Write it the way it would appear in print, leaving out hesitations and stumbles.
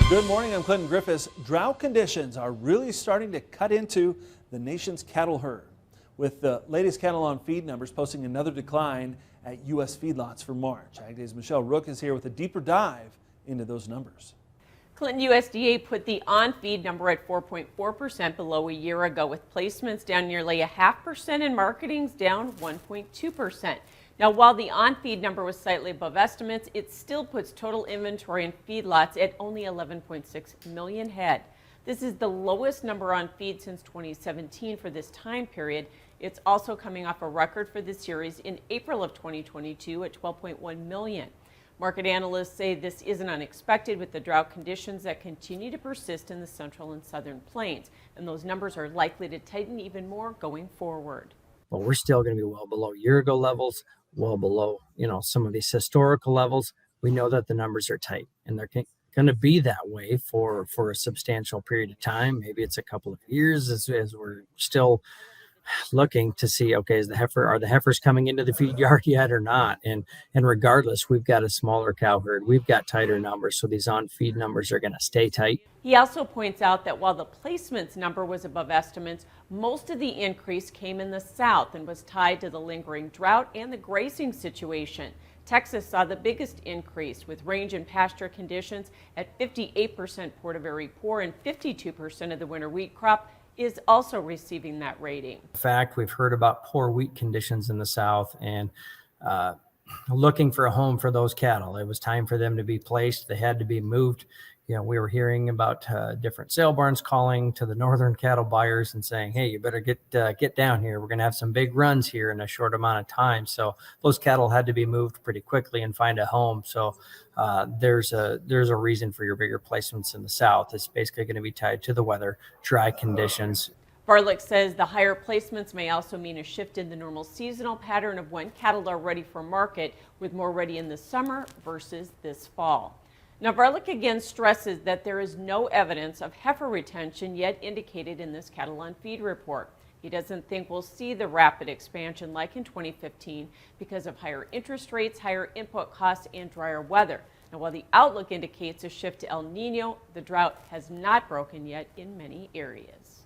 Good morning, I'm Clinton Griffiths. Drought conditions are really starting to cut into the nation's cattle herd, with the latest cattle on feed numbers posting another decline at U.S. feedlots for March. Ag Day's Michelle Rook is here with a deeper dive into those numbers. Clinton USDA put the on-feed number at 4.4% below a year ago, with placements down nearly 0.5% and marketings down 1.2%. Now, while the on-feed number was slightly above estimates, it still puts total inventory in feedlots at only 11.6 million head. This is the lowest number on feed since 2017 for this time period. It's also coming off a record for the series in April of 2022 at 12.1 million. Market analysts say this isn't unexpected with the drought conditions that continue to persist in the central and southern plains, and those numbers are likely to tighten even more going forward. But we're still going to be well below year-ago levels, well below, some of these historical levels. We know that the numbers are tight, and they're going to be that way for a substantial period of time. Maybe it's a couple of years as we're still looking to see, okay, are the heifers coming into the feed yard yet or not? And regardless, we've got a smaller cow herd, we've got tighter numbers, so these on feed numbers are going to stay tight. He also points out that while the placements number was above estimates, most of the increase came in the south and was tied to the lingering drought and the grazing situation. Texas saw the biggest increase, with range and pasture conditions at 58% Porterberry poor, and 52% of the winter wheat crop is also receiving that rating. In fact, we've heard about poor wheat conditions in the south, and looking for a home for those cattle. It was time for them to be placed. They had to be moved. We were hearing about different sale barns calling to the northern cattle buyers and saying, hey, you better get down here. We're going to have some big runs here in a short amount of time. So those cattle had to be moved pretty quickly and find a home. So there's a reason for your bigger placements in the south. It's basically going to be tied to the weather, dry conditions. Barlick says the higher placements may also mean a shift in the normal seasonal pattern of when cattle are ready for market, with more ready in the summer versus this fall. Now, Barlick again stresses that there is no evidence of heifer retention yet indicated in this cattle on feed report. He doesn't think we'll see the rapid expansion like in 2015 because of higher interest rates, higher input costs, and drier weather. Now, while the outlook indicates a shift to El Nino, the drought has not broken yet in many areas.